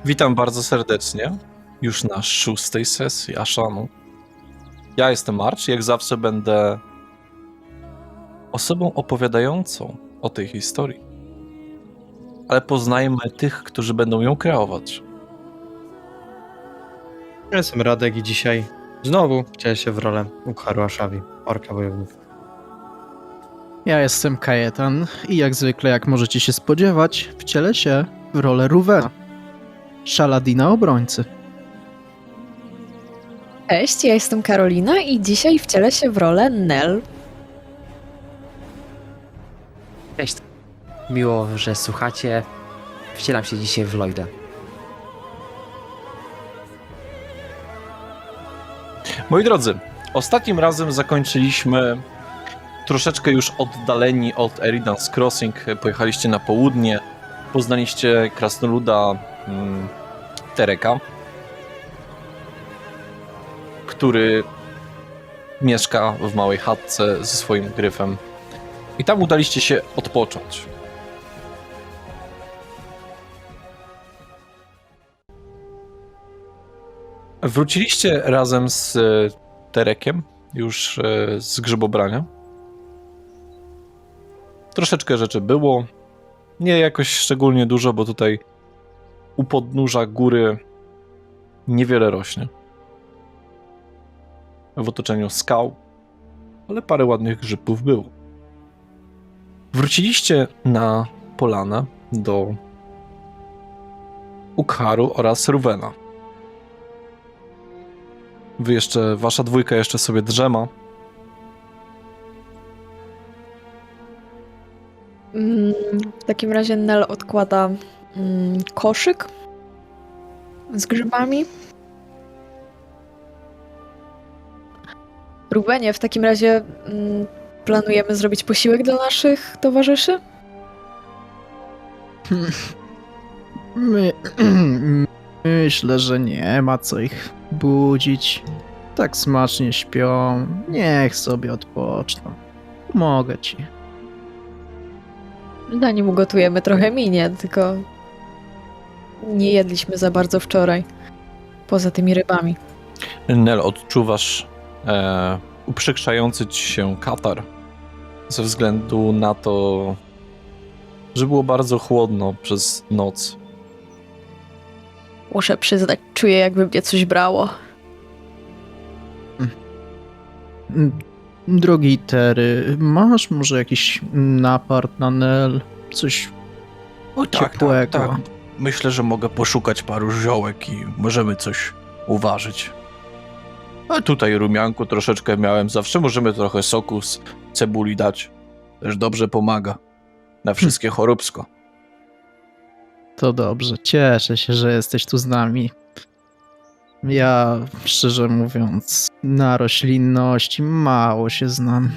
Witam bardzo serdecznie, już na 6. sesji Ashanu. Ja jestem Marcz, jak zawsze będę osobą opowiadającą o tej historii. Ale poznajmy tych, którzy będą ją kreować. Ja jestem Radek i dzisiaj znowu wcielę się w rolę Ukharu Ashawi, orka wojownika. Ja jestem Kajetan i jak zwykle, jak możecie się spodziewać, wcielę się w rolę Ruvena, Szaladina obrońcy. Cześć, ja jestem Karolina i dzisiaj wcielę się w rolę Nel. Cześć. Miło, że słuchacie. Wcielam się dzisiaj w Lloyda. Moi drodzy, ostatnim razem zakończyliśmy troszeczkę już oddaleni od Eridan's Crossing. Pojechaliście na południe, poznaliście krasnoluda Tereka, który mieszka w małej chatce ze swoim gryfem. I tam udaliście się odpocząć. Wróciliście razem z Terekiem, już z grzybobrania. Troszeczkę rzeczy było. Nie jakoś szczególnie dużo, bo tutaj u podnóża góry niewiele rośnie. W otoczeniu skał, ale parę ładnych grzybów było. Wróciliście na polanę do Ukharu oraz Ruvena. Wasza dwójka jeszcze sobie drzema. W takim razie Nel odkłada koszyk z grzybami. Rubenie, w takim razie planujemy zrobić posiłek dla naszych towarzyszy? Myślę, że nie ma co ich budzić. Tak smacznie śpią, niech sobie odpoczną. Mogę ci. Zanim ugotujemy trochę minie, tylko nie jedliśmy za bardzo wczoraj. Poza tymi rybami. Nel, odczuwasz uprzykrzający ci się katar ze względu na to, że było bardzo chłodno przez noc. Muszę przyznać, czuję jakby mnie coś brało. Drogi Tery, masz może jakiś napart na Nel? Coś ciepłego? Myślę, że mogę poszukać paru ziołek i możemy coś uważać. A tutaj rumianku troszeczkę miałem. Zawsze możemy trochę soku z cebuli dać. Też dobrze pomaga. Na wszystkie choróbsko. To dobrze, cieszę się, że jesteś tu z nami. Ja, szczerze mówiąc, na roślinności mało się znam.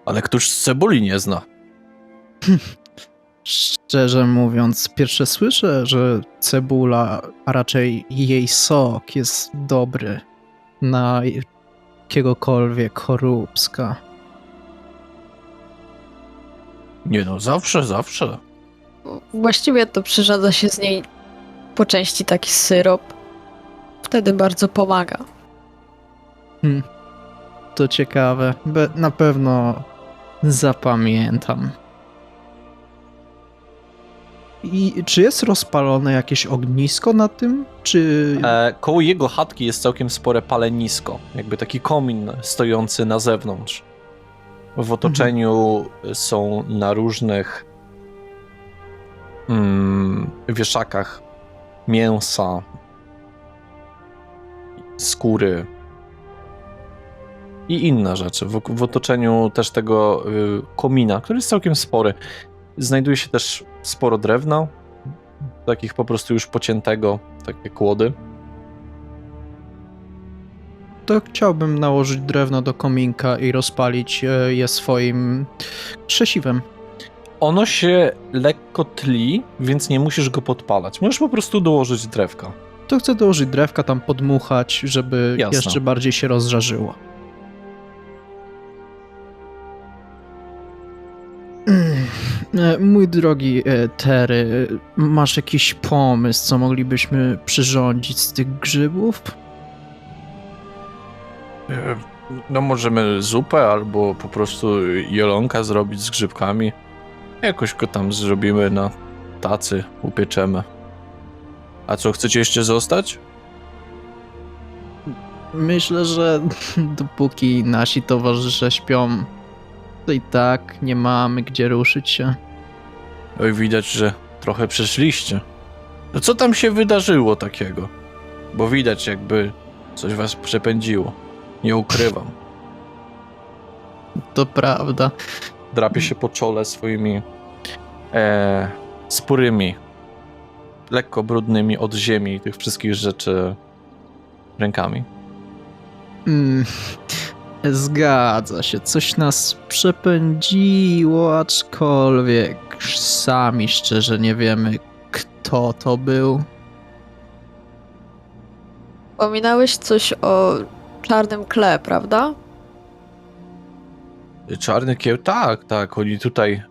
Ale któż z cebuli nie zna? Szczerze mówiąc, pierwsze słyszę, że cebula, a raczej jej sok jest dobry na jakiegokolwiek choróbska. Nie no, zawsze. Właściwie to przyrządza się z niej po części taki syrop. Wtedy bardzo pomaga. To ciekawe, na pewno zapamiętam. I czy jest rozpalone jakieś ognisko na tym? Czy... Koło jego chatki jest całkiem spore palenisko. Jakby taki komin stojący na zewnątrz. W otoczeniu są na różnych wieszakach mięsa, skóry i inne rzeczy. W otoczeniu też tego komina, który jest całkiem spory, znajduje się też sporo drewna, takich po prostu już pociętego, takie kłody. To chciałbym nałożyć drewno do kominka i rozpalić je swoim krzesiwem. Ono się lekko tli, więc nie musisz go podpalać. Możesz po prostu dołożyć drewka. To chcę dołożyć drewka, tam podmuchać, żeby Jasne. jeszcze bardziej się rozżarzyło. Mój drogi Terry, masz jakiś pomysł, co moglibyśmy przyrządzić z tych grzybów? No możemy zupę albo po prostu jelonka zrobić z grzybkami. Jakoś go tam zrobimy na tacy, upieczemy. A co, chcecie jeszcze zostać? Myślę, że dopóki nasi towarzysze śpią, to i tak nie mamy gdzie ruszyć się. Oj, widać, że trochę przeszliście. No co tam się wydarzyło takiego? Bo widać, jakby coś was przepędziło. Nie ukrywam. To prawda. Drapie się po czole swoimi sporymi, lekko brudnymi od ziemi i tych wszystkich rzeczy rękami. Zgadza się, coś nas przepędziło, aczkolwiek sami szczerze nie wiemy, kto to był. Wspominałeś coś o czarnym kle, prawda? Czarny kieł? Tak. Oni tutaj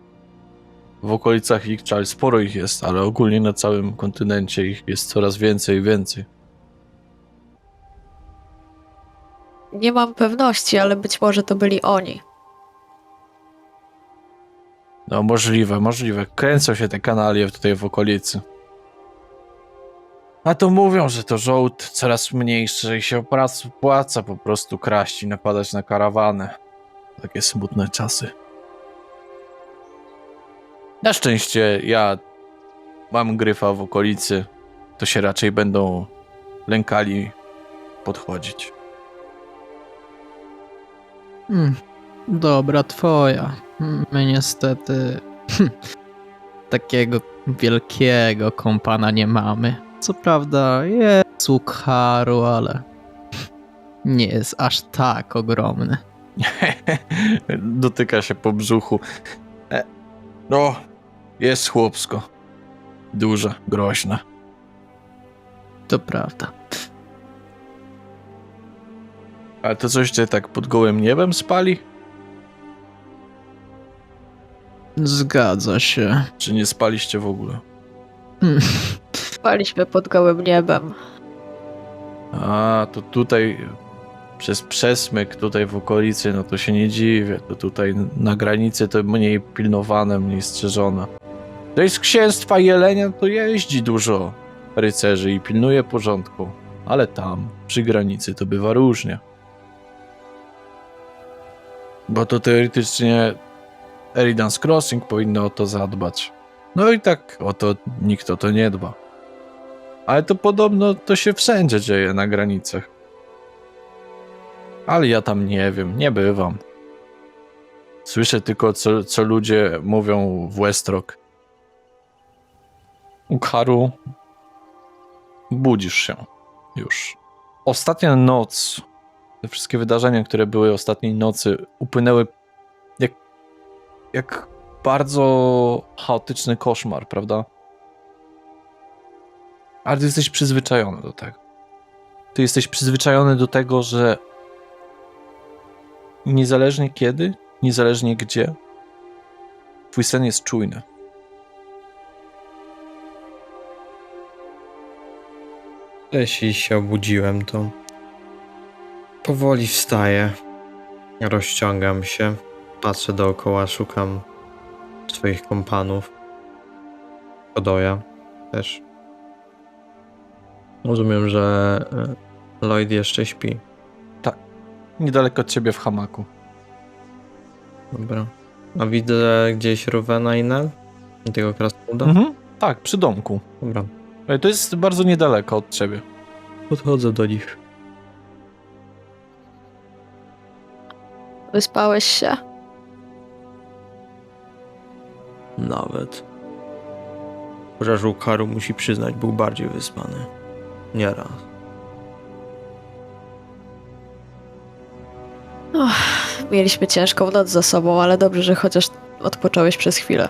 w okolicach Ixchel sporo ich jest, ale ogólnie na całym kontynencie ich jest coraz więcej i więcej. Nie mam pewności, ale być może to byli oni. No możliwe. Kręcą się te kanalie tutaj w okolicy. A to mówią, że to żołd coraz mniejszy i się opłaca po prostu kraść i napadać na karawanę. Takie smutne czasy. Na szczęście ja mam gryfa w okolicy, to się raczej będą lękali podchodzić. Dobra, twoja. My niestety takiego wielkiego kompana nie mamy. Co prawda jest Ukharu, ale nie jest aż tak ogromny. Dotyka się po brzuchu. No, jest chłopsko. Duże, groźne. To prawda. Ale to coś cię tak pod gołym niebem spali? Zgadza się. Czy nie spaliście w ogóle? Spaliśmy pod gołym niebem. A, to tutaj przez przesmyk tutaj w okolicy, no to się nie dziwię. To tutaj na granicy to mniej pilnowane, mniej strzeżone. To jest księstwa Jelenia, to jeździ dużo rycerzy i pilnuje porządku. Ale tam, przy granicy, to bywa różnie. Bo to teoretycznie Eridan's Crossing powinno o to zadbać. No i tak o to nikt o to nie dba. Ale to podobno to się wszędzie dzieje na granicach. Ale ja tam nie wiem, nie bywam. Słyszę tylko, co ludzie mówią w Westrock. Ukharu, budzisz się już. Ostatnia noc, te wszystkie wydarzenia, które były ostatniej nocy, upłynęły jak bardzo chaotyczny koszmar, prawda? Ale ty jesteś przyzwyczajony do tego. Ty jesteś przyzwyczajony do tego, że niezależnie kiedy, niezależnie gdzie, twój sen jest czujny. Jeśli się obudziłem, to powoli wstaję, rozciągam się, patrzę dookoła, szukam swoich kompanów. Odoja też. Rozumiem, że Lloyd jeszcze śpi. Niedaleko od ciebie w hamaku. Dobra. A widzę gdzieś Rowena i Nel? Tego krasnoluda? Tak, przy domku. Dobra. To jest bardzo niedaleko od ciebie. Podchodzę do nich. Wyspałeś się? Nawet. Chociaż Ukharu musi przyznać, był bardziej wyspany. Nieraz. Mieliśmy ciężką noc za sobą, ale dobrze, że chociaż odpocząłeś przez chwilę.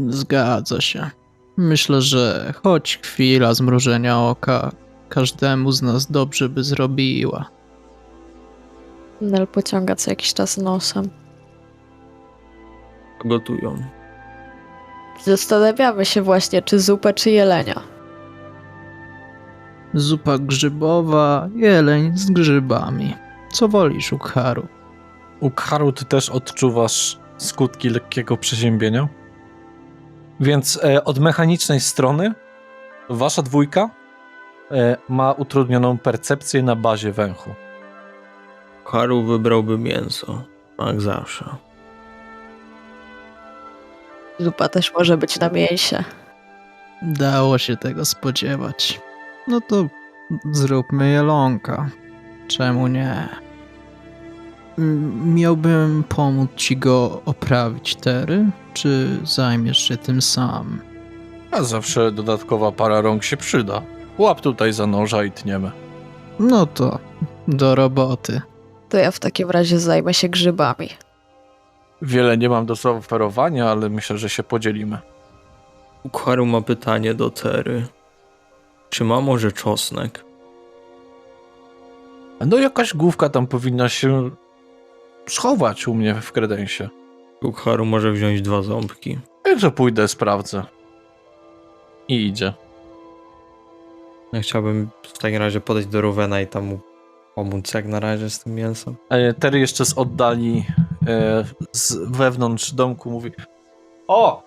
Zgadza się. Myślę, że choć chwila zmrużenia oka każdemu z nas dobrze by zrobiła. Nel pociąga co jakiś czas nosem. Gotują. Zastanawiamy się właśnie, czy zupę, czy jelenia. Zupa grzybowa, jeleń z grzybami. Co wolisz, Ukharu? Ukharu, ty też odczuwasz skutki lekkiego przeziębienia? Więc od mechanicznej strony wasza dwójka ma utrudnioną percepcję na bazie węchu. Ukharu wybrałby mięso, jak zawsze. Zupa też może być na mięsie. Dało się tego spodziewać. No to zróbmy jelonka. Czemu nie? Miałbym pomóc ci go oprawić, Tery? Czy zajmiesz się tym sam? A zawsze dodatkowa para rąk się przyda. Łap tutaj za noża i tniemy. No to do roboty. To ja w takim razie zajmę się grzybami. Wiele nie mam do zaoferowania, ale myślę, że się podzielimy. Ukharu ma pytanie do Tery. Czy ma może czosnek? No jakaś główka tam powinna się schować u mnie w kredensie. Ukharu może wziąć 2 ząbki. Także pójdę, sprawdzę. I idzie. Ja chciałbym w takim razie podejść do Rowena i tam mu pomóc jak na razie z tym mięsem. Terry jeszcze z oddali z wewnątrz domku mówi: o!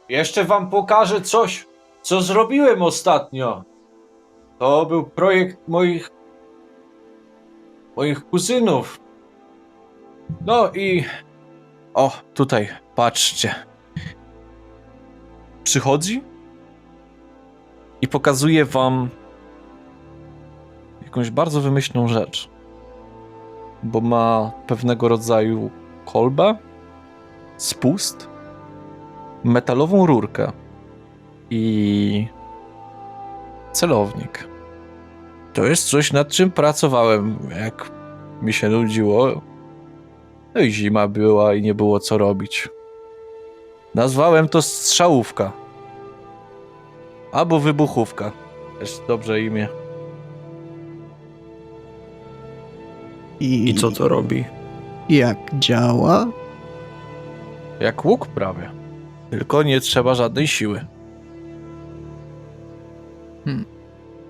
Jeszcze wam pokażę coś, co zrobiłem ostatnio. To był projekt moich kuzynów. No i o, tutaj, patrzcie. Przychodzi i pokazuje wam jakąś bardzo wymyślną rzecz. Bo ma pewnego rodzaju kolbę, spust, metalową rurkę i celownik. To jest coś, nad czym pracowałem, jak mi się nudziło. No i zima była i nie było co robić. Nazwałem to strzałówka. Albo wybuchówka. Też dobrze imię. I co to robi? Jak działa? Jak łuk prawie. Tylko nie trzeba żadnej siły.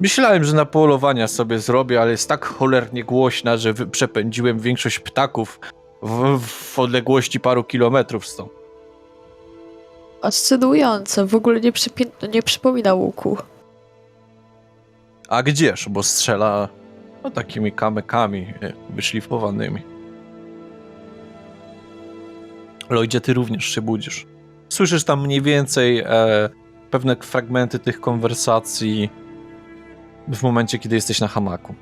Myślałem, że na polowania sobie zrobię, ale jest tak cholernie głośna, że przepędziłem większość ptaków w odległości paru kilometrów stąd. Fascynujące, w ogóle nie przypomina łuku. A gdzież? Bo strzela takimi kamykami wyszlifowanymi. Lloydzie, ty również się budzisz. Słyszysz tam mniej więcej pewne fragmenty tych konwersacji w momencie, kiedy jesteś na hamaku.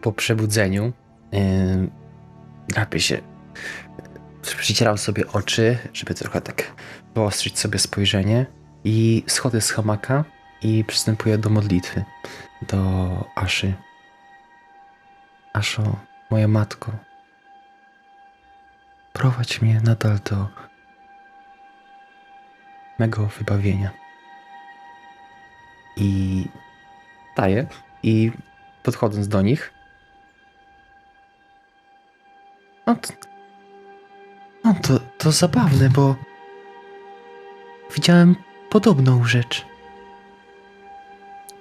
Po przebudzeniu gapię się. Przycieram sobie oczy, żeby trochę tak wyostrzyć sobie spojrzenie i schodzę z hamaka i przystępuję do modlitwy. Do Aszy. Aszo, moja matko, prowadź mnie nadal do mego wybawienia. I staję i podchodząc do nich, to zabawne, bo widziałem podobną rzecz.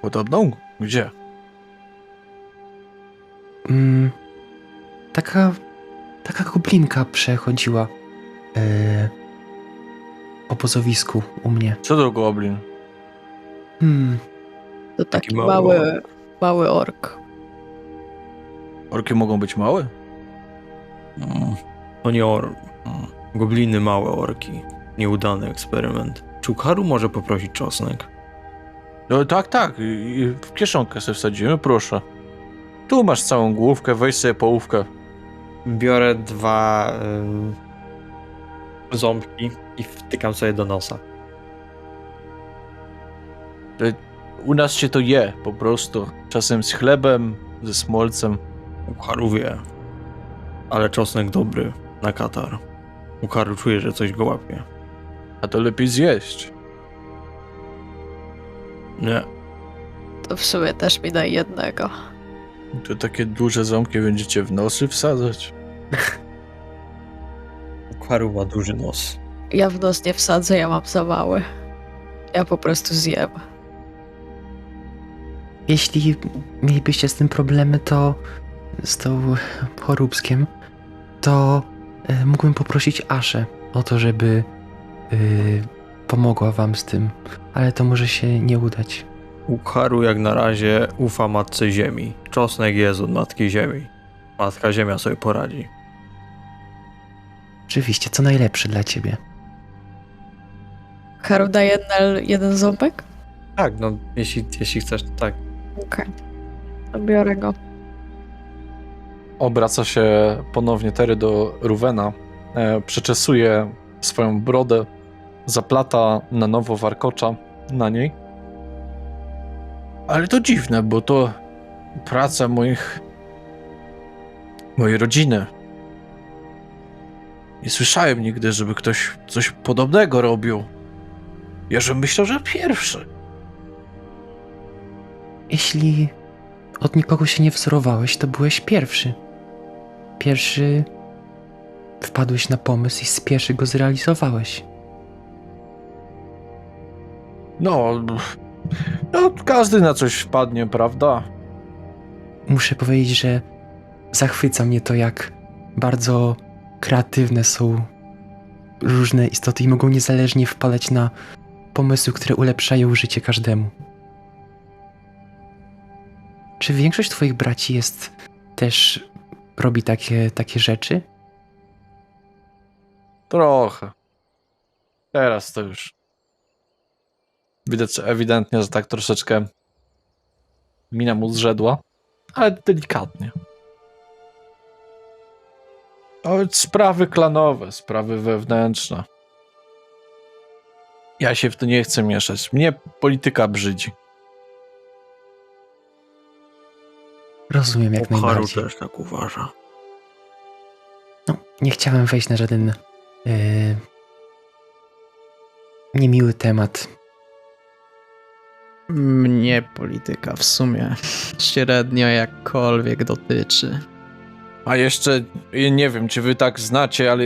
Podobną? Gdzie? Taka goblinka przechodziła po pozowisku u mnie. Co to goblin? To taki Taki mały mały ork. Orki mogą być małe? To nie gobliny, małe orki. Nieudany eksperyment. Czy Ukharu może poprosić czosnek? No tak. I w kieszonkę sobie wsadzimy, proszę. Tu masz całą główkę, weź sobie połówkę. Biorę 2 ząbki i wtykam sobie do nosa. U nas się to je, po prostu. Czasem z chlebem, ze smolcem. Ukharu wie. Ale czosnek dobry na katar. Ukharu czuje, że coś go łapie. A to lepiej zjeść. Nie. To w sumie też mi daj jednego. To takie duże ząbki będziecie w nosy wsadzać. Ukwaru ma duży nos. Ja w nos nie wsadzę, ja mam za mały. Ja po prostu zjem. Jeśli mielibyście z tym problemy, to z tą choróbskiem, to mógłbym poprosić Aszę o to, żeby pomogła wam z tym, ale to może się nie udać. Ukwaru jak na razie ufa Matce Ziemi. Czosnek jest od Matki Ziemi. Matka Ziemia sobie poradzi. Oczywiście, co najlepsze dla ciebie. Haru daje Nel jeden ząbek? Tak, no jeśli chcesz, to tak. Okej. To biorę go. Obraca się ponownie Tery do Ruvena, przeczesuje swoją brodę, zaplata na nowo warkocza na niej. Ale to dziwne, bo to praca mojej rodziny. Nie słyszałem nigdy, żeby ktoś coś podobnego robił. Ja że myślał, że pierwszy. Jeśli od nikogo się nie wzorowałeś, to byłeś pierwszy. Pierwszy wpadłeś na pomysł i z pierwszy go zrealizowałeś. No, każdy na coś wpadnie, prawda? Muszę powiedzieć, że zachwyca mnie to, jak bardzo kreatywne są różne istoty i mogą niezależnie wpadać na pomysły, które ulepszają życie każdemu. Czy większość twoich braci robi takie rzeczy? Trochę. Teraz to już. Widać ewidentnie, że tak troszeczkę mina mu zrzedła, ale delikatnie. Ale sprawy klanowe, sprawy wewnętrzne. Ja się w to nie chcę mieszać. Mnie polityka brzydzi. Rozumiem jak Ukwaru najbardziej. też tak uważa. No, nie chciałem wejść na żaden niemiły temat. Mnie polityka w sumie średnio jakkolwiek dotyczy. A jeszcze, nie wiem, czy wy tak znacie, ale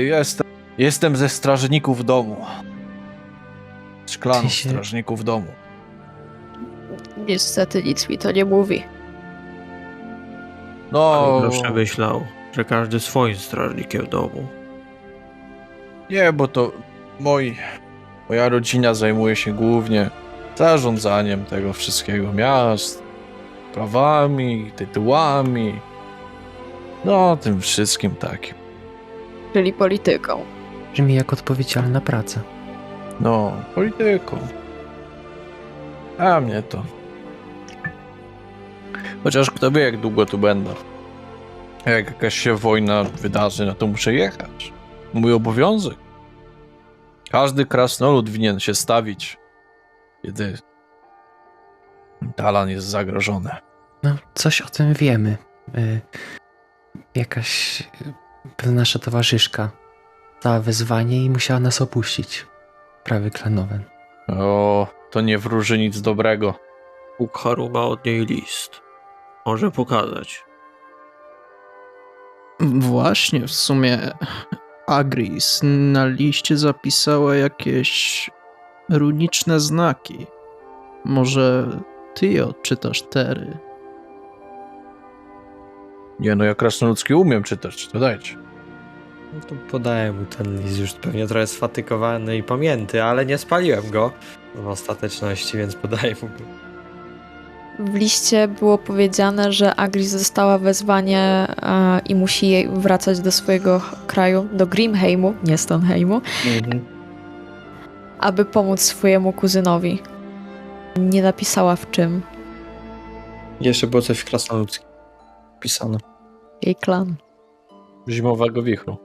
jestem ze strażników domu. Z klanu Ty się- strażników domu. Niestety nic mi to nie mówi. No, Ale zawsze myślał, że każdy swoim strażnikiem domu. nie, bo to moja rodzina zajmuje się głównie zarządzaniem tego wszystkiego, miast, prawami, tytułami, no tym wszystkim takim. Czyli polityką. Brzmi jak odpowiedzialna praca. No, polityką. A mnie to. Chociaż kto wie, jak długo tu będę. Jak jakaś się wojna wydarzy, no to muszę jechać. Mój obowiązek. Każdy krasnolud winien się stawić, kiedy Talan jest zagrożony. No, coś o tym wiemy. Jakaś pewna nasza towarzyszka dała wezwanie i musiała nas opuścić. Prawy klanowen. O, to nie wróży nic dobrego. Ukwaru ma od niej list. Może pokazać. Właśnie, w sumie Agris na liście zapisała jakieś runiczne znaki. Może ty je odczytasz, Tery? Nie no, ja krasnoludzki umiem czytać, to dajcie. No to podaję mu ten list, już pewnie trochę sfatykowany i pamięty, ale nie spaliłem go w ostateczności, więc podaję mu go. W liście było powiedziane, że Agris dostała wezwanie i musi jej wracać do swojego kraju, do Grimheimu, nie Stoneheimu, aby pomóc swojemu kuzynowi. Nie napisała w czym. Jeszcze było coś w krasnoludzkim pisane. Jej klan. Zimowego wichru.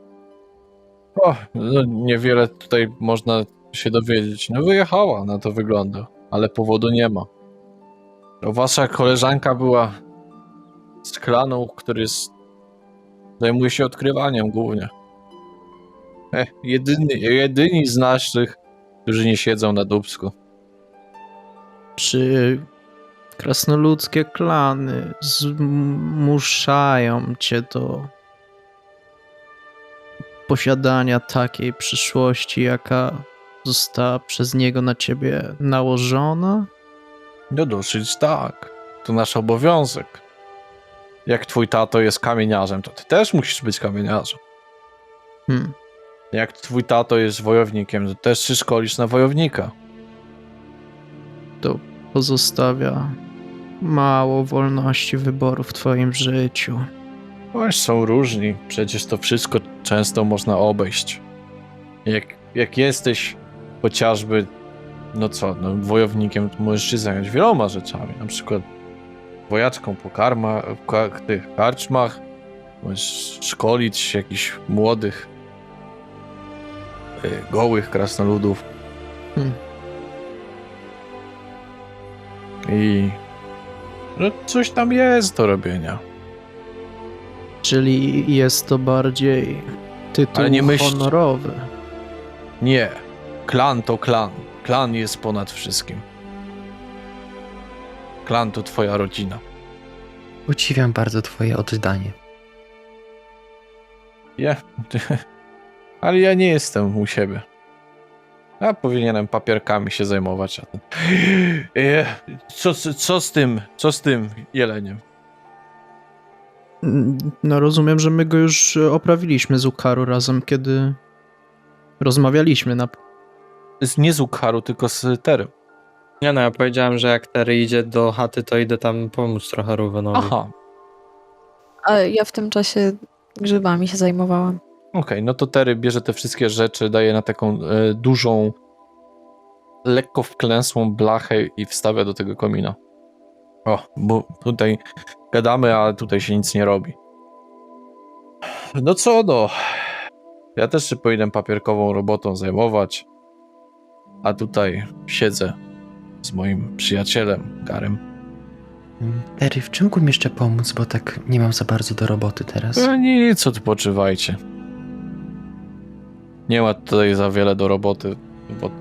O, no niewiele tutaj można się dowiedzieć. No wyjechała, na to wygląda, ale powodu nie ma. No, wasza koleżanka była z klanu, który zajmuje się odkrywaniem głównie. Jedyni z naszych, którzy nie siedzą na dupsku. Czy krasnoludzkie klany zmuszają cię do posiadania takiej przyszłości, jaka została przez niego na ciebie nałożona? No dosyć tak. To nasz obowiązek. Jak twój tato jest kamieniarzem, to ty też musisz być kamieniarzem. Hmm. Jak twój tato jest wojownikiem, to też się szkolisz na wojownika. To pozostawia mało wolności wyboru w twoim życiu. Boś są różni, przecież to wszystko często można obejść. Jak jesteś chociażby, wojownikiem, to możesz się zająć wieloma rzeczami, na przykład wojaczką po tych karczmach, możesz szkolić jakichś młodych, gołych krasnoludów. Hmm. I no, coś tam jest do robienia. Czyli jest to bardziej tytuł Ale nie myśl- honorowy. Nie. Klan to klan. Klan jest ponad wszystkim. Klan to twoja rodzina. Podziwiam bardzo twoje oddanie. Ale ja nie jestem u siebie. Ja powinienem papierkami się zajmować. Co z tym jeleniem? No rozumiem, że my go już oprawiliśmy z Ukaru razem, kiedy rozmawialiśmy na... Nie z Ukharu, tylko z Terem. Nie no, ja powiedziałem, że jak Terry idzie do chaty, to idę tam pomóc trochę Ruvenowi. Aha, Ale ja w tym czasie grzybami się zajmowałam. okej, no to Terry bierze te wszystkie rzeczy, daje na taką dużą, lekko wklęsłą blachę i wstawia do tego komina. O, bo tutaj gadamy, a tutaj się nic nie robi. No co no, ja też się powinienem papierkową robotą zajmować, a tutaj siedzę z moim przyjacielem, Garem. Terry, w czym mógłbym jeszcze pomóc, bo tak nie mam za bardzo do roboty teraz. No nic, odpoczywajcie. Nie ma tutaj za wiele do roboty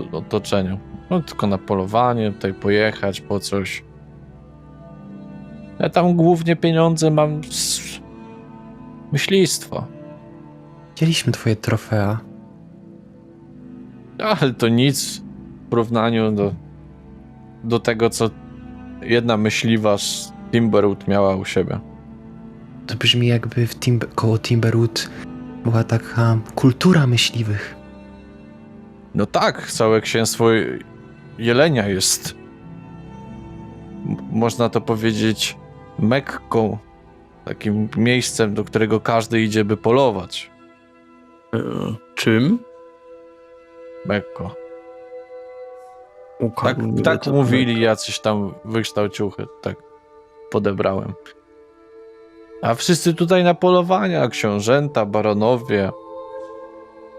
w otoczeniu. No tylko na polowanie, tutaj pojechać po coś. Ja tam głównie pieniądze mam z myślistwa. Widzieliśmy twoje trofea. Ale to nic w porównaniu do tego, co jedna myśliwa z Timberwood miała u siebie. To brzmi jakby koło Timberwood była taka kultura myśliwych. No tak, całe księstwo Jelenia jest, można to powiedzieć, Mekką. Takim miejscem, do którego każdy idzie, by polować. Czym? Mekko. Ukar, Tak mówili jacyś tam wykształciuchy, tak podebrałem. A wszyscy tutaj na polowania, książęta, baronowie.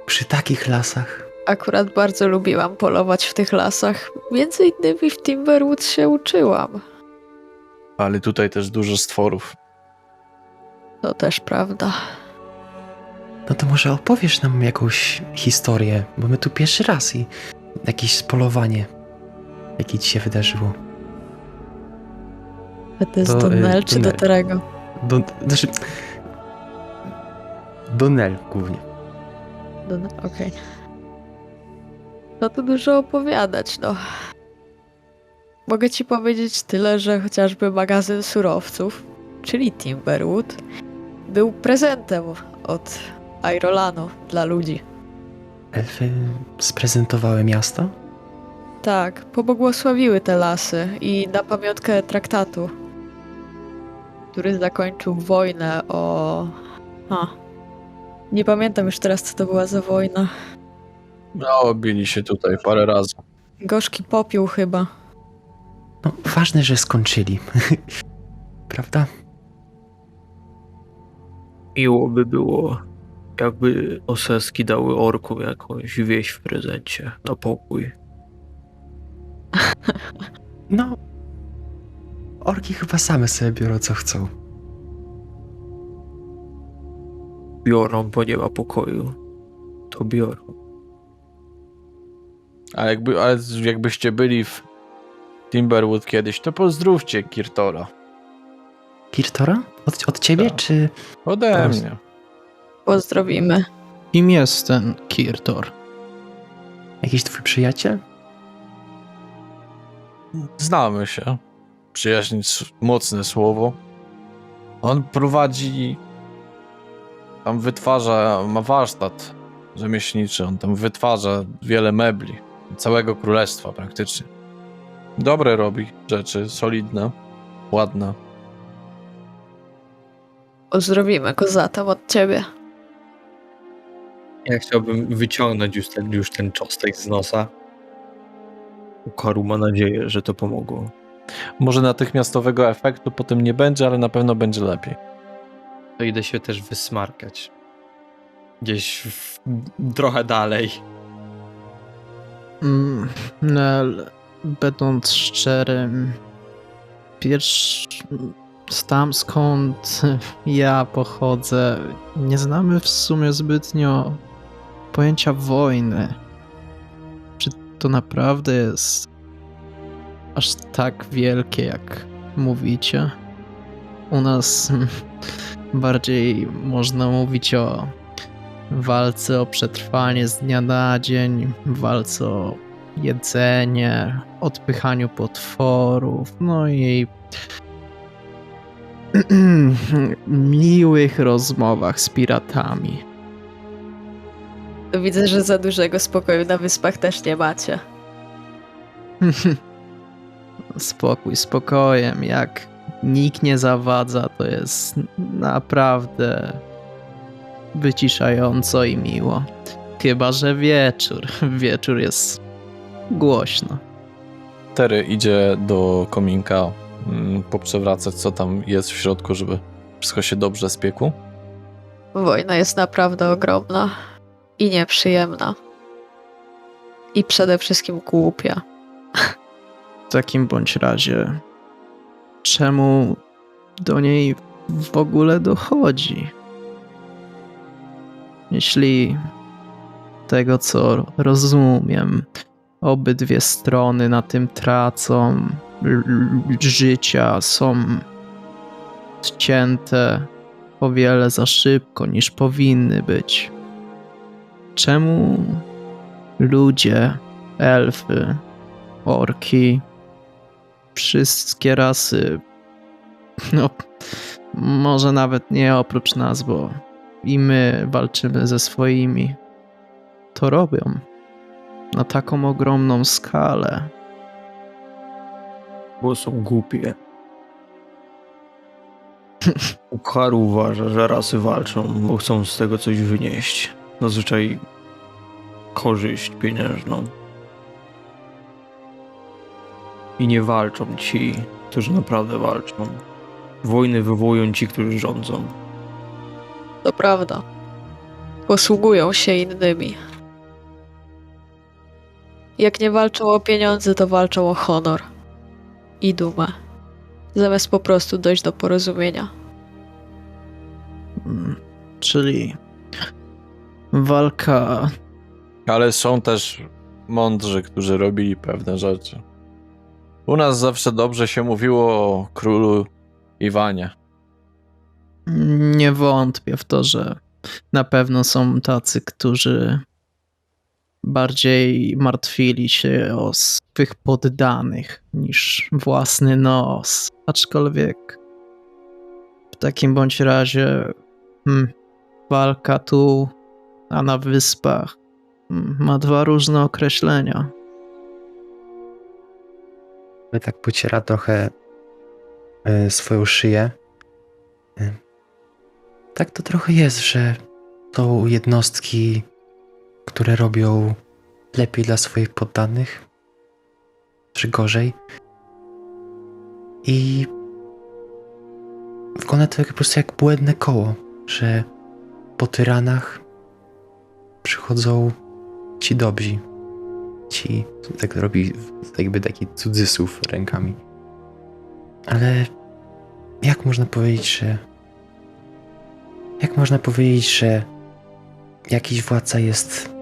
Przy takich lasach. Akurat bardzo lubiłam polować w tych lasach. Między innymi w Timberwood się uczyłam. Ale tutaj też dużo stworów. To też prawda. No to może opowiesz nam jakąś historię, bo my tu pierwszy raz i jakieś polowanie, jakie ci się wydarzyło. A to jest To, do Nel czy do Nel. Terego? Znaczy... Do Nel głównie. Okej. No to dużo opowiadać, no. Mogę ci powiedzieć tyle, że chociażby magazyn surowców, czyli Timberwood, był prezentem od Airolanu dla ludzi. Elfy sprezentowały miasto? Tak, pobłogosławiły te lasy i na pamiątkę traktatu, który zakończył wojnę nie pamiętam już teraz, co to była za wojna. No, bili się tutaj parę razy. Gorzki popiół chyba. No, ważne, że skończyli. Prawda? Miło by było, jakby oseski dały orkom jakąś wieść w prezencie na pokój. No... Orki chyba same sobie biorą, co chcą. Biorą, bo nie ma pokoju. To biorą. Ale jakbyście byli w Timberwood kiedyś, to pozdrówcie Kirtora. Kirtora? Od ciebie, Tak. czy... Ode mnie. Pozdrowimy. Kim jest ten Kirtor? Jakiś twój przyjaciel? Znamy się. Przyjaźń, mocne słowo. On prowadzi... Tam wytwarza, ma warsztat rzemieślniczy. On tam wytwarza wiele mebli. Całego królestwa praktycznie. Dobre robi rzeczy, solidne, ładne. Pozdrowimy go zatem od ciebie. Ja chciałbym wyciągnąć już ten czostek z nosa. Ukaru ma nadzieję, że to pomogło. Może natychmiastowego efektu potem nie będzie, ale na pewno będzie lepiej. To idę się też wysmarkać. Trochę dalej. Nel, będąc szczerym, tam skąd ja pochodzę, nie znamy w sumie zbytnio pojęcia wojny. Czy to naprawdę jest aż tak wielkie, jak mówicie? U nas bardziej można mówić o walce o przetrwanie z dnia na dzień, walce o jedzenie, odpychaniu potworów, no i miłych rozmowach z piratami. Widzę, że za dużego spokoju na wyspach też nie macie. Spokój spokojem, jak nikt nie zawadza, to jest naprawdę wyciszająco i miło. Chyba że wieczór. Wieczór jest głośno. Tery idzie do kominka poprzewracać, co tam jest w środku, żeby wszystko się dobrze spiekło. Wojna jest naprawdę ogromna i nieprzyjemna. I przede wszystkim głupia. W takim bądź razie, czemu do niej w ogóle dochodzi? Jeśli tego, co rozumiem, obydwie strony na tym tracą, życia są odcięte o wiele za szybko niż powinny być. Czemu ludzie, elfy, orki, wszystkie rasy, no może nawet nie oprócz nas, bo i my walczymy ze swoimi, to robią na taką ogromną skalę? Bo są głupie. Ukaru uważa, że rasy walczą, bo chcą z tego coś wynieść. Zazwyczaj korzyść pieniężną. I nie walczą ci, którzy naprawdę walczą. Wojny wywołują ci, którzy rządzą. To prawda. Posługują się innymi. Jak nie walczą o pieniądze, to walczą o honor i dumę. Zamiast po prostu dojść do porozumienia. Czyli walka. Ale są też mądrzy, którzy robili pewne rzeczy. U nas zawsze dobrze się mówiło o królu Iwanie. Nie wątpię w to, że na pewno są tacy, którzy bardziej martwili się o swych poddanych niż własny nos. Aczkolwiek w takim bądź razie walka tu, a na wyspach ma dwa różne określenia. Tak pociera trochę swoją szyję. Tak to trochę jest, że są jednostki, które robią lepiej dla swoich poddanych, czy gorzej. I wygląda to po prostu jak błędne koło, że po tyranach przychodzą ci dobrzy. Ci, tak robi jakby taki cudzysłów rękami. Ale jak można powiedzieć, że jakiś władca jest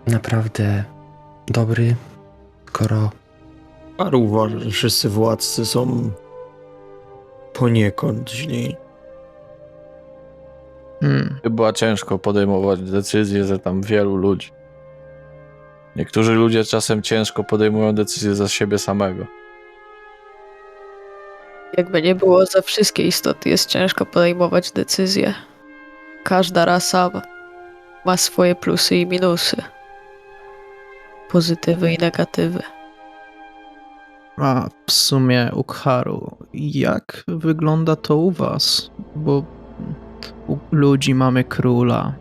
naprawdę dobry, skoro Ukaru uważa, że wszyscy władcy są poniekąd źli. Chyba ciężko podejmować decyzje za tam wielu ludzi. Niektórzy ludzie czasem ciężko podejmują decyzje za siebie samego. Jakby nie było, za wszystkie istoty jest ciężko podejmować decyzje. Każda rasa ma swoje plusy i minusy. Pozytywy i negatywy. A w sumie, Ukharu, jak wygląda to u was? Bo u ludzi mamy króla.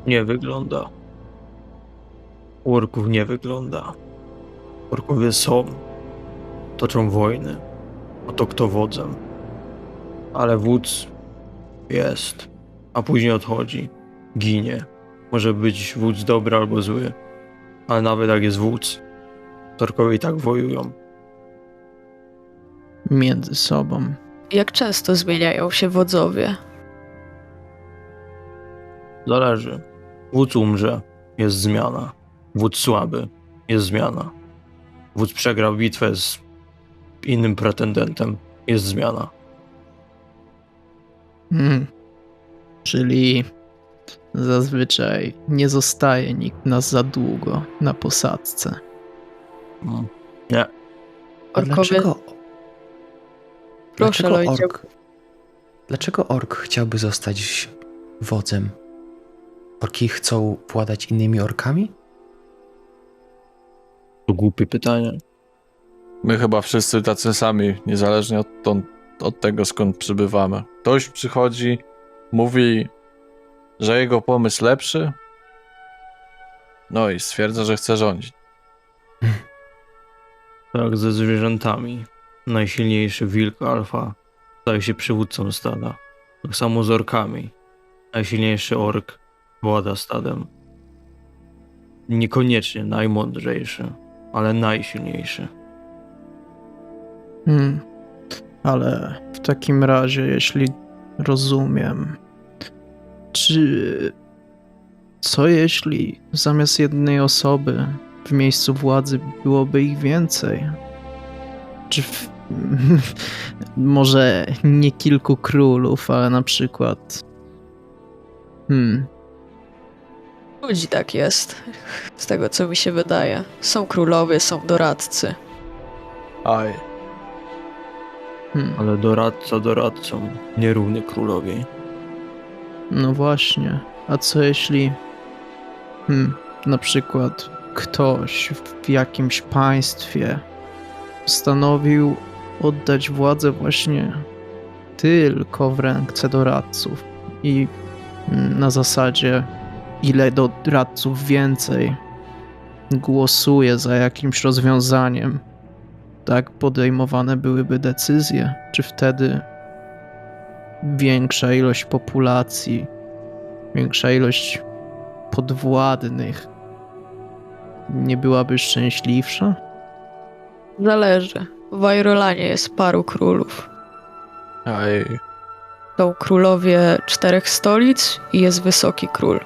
Nie wygląda. U orków nie wygląda. Orkowie są. Toczą wojny. Oto kto wodzem. Ale wódz jest. A później odchodzi. Ginie. Może być wódz dobry albo zły. Ale nawet jak jest wódz, to orkowie i tak wojują. Między sobą. Jak często zmieniają się wodzowie? Zależy. Wódz umrze, jest zmiana. Wódz słaby, jest zmiana. Wódz przegrał bitwę z innym pretendentem, jest zmiana. Czyli zazwyczaj nie zostaje nikt nas za długo na posadzce. Nie. A Orkowie... Proszę, Lloydzie. Dlaczego ork chciałby zostać wodzem? Orki chcą władać innymi orkami? To głupie pytanie. My chyba wszyscy tacy sami, niezależnie od tego, skąd przybywamy. Ktoś przychodzi, mówi, że jego pomysł lepszy, no i stwierdza, że chce rządzić. Tak ze zwierzętami. Najsilniejszy wilk alfa staje się przywódcą stada. Tak samo z orkami. Najsilniejszy ork włada stadem. Niekoniecznie najmądrzejszy, ale najsilniejszy. Ale w takim razie, jeśli rozumiem, co jeśli zamiast jednej osoby w miejscu władzy byłoby ich więcej? Czy może nie kilku królów, ale na przykład Ludzi tak jest. Z tego, co mi się wydaje. Są królowie, są doradcy. Aj, Ale doradca doradcą, nierówny królowi. no właśnie. A co jeśli na przykład ktoś w jakimś państwie postanowił oddać władzę właśnie tylko w ręce doradców i na zasadzie ile doradców więcej głosuje za jakimś rozwiązaniem, tak podejmowane byłyby decyzje? Czy wtedy większa ilość populacji, większa ilość podwładnych nie byłaby szczęśliwsza? Zależy. W Airolanie jest paru królów. aj. Są królowie 4 stolic i jest Wysoki Król.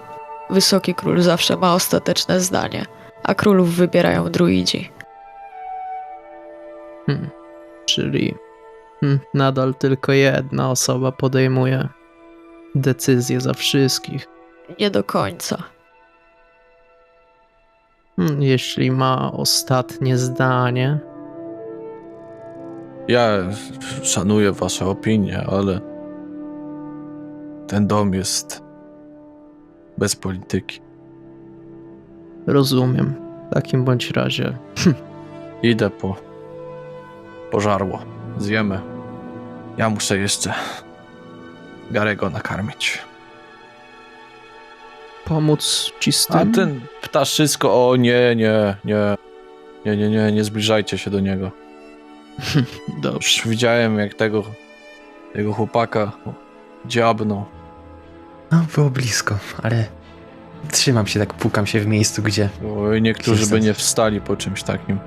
Wysoki Król zawsze ma ostateczne zdanie, a królów wybierają druidzi. Czyli nadal tylko jedna osoba podejmuje decyzję za wszystkich. Nie do końca. Jeśli ma ostatnie zdanie. Ja szanuję wasze opinie, ale ten dom jest bez polityki. Rozumiem. W takim bądź razie. Idę po żarło. Zjemy. Ja muszę jeszcze Garego nakarmić. Pomóc ci z A tym? ten ptaszysko, o nie zbliżajcie się do niego. Dobrze. Już widziałem, jak tego chłopaka dziabnął. No, było blisko, ale trzymam się, tak pukam się w miejscu, gdzie... Oj, niektórzy by Przestań. nie wstali po czymś takim.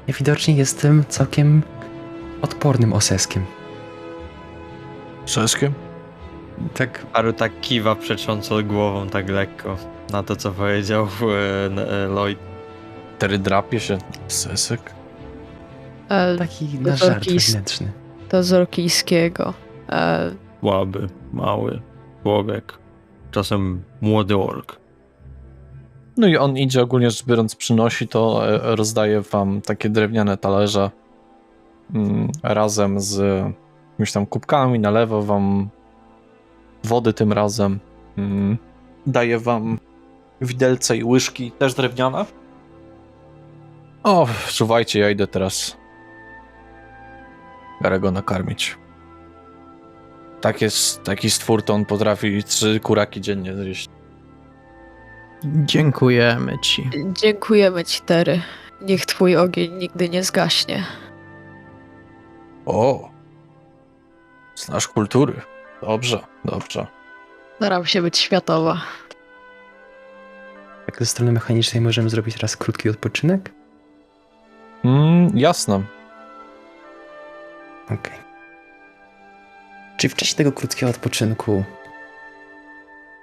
Widocznie jestem całkiem odpornym oseskiem. Szeskiem? Tak, Aru tak kiwa przetrząsł głową tak lekko na to, co powiedział Lloyd. Tery drapie się sesek. taki na Doktor żart Kist. wewnętrzny. To z Orkijskiego. Słaby, mały człowiek, czasem młody ork. No i on idzie, ogólnie rzecz biorąc, przynosi to, rozdaje wam takie drewniane talerze razem z jakimiś tam kubkami, nalewa wam wody tym razem. Daje wam widelce i łyżki, też drewniane. O, czuwajcie, ja idę teraz Garego nakarmić. Taki stwór to on potrafi 3 kuraki dziennie zjeść. Dziękujemy ci. Dziękujemy ci, Tery. Niech twój ogień nigdy nie zgaśnie. O, znasz kultury. Dobrze, dobrze. Staram się być światowa. Tak ze strony mechanicznej możemy zrobić teraz krótki odpoczynek? Jasne. Okej. Czy w czasie tego krótkiego odpoczynku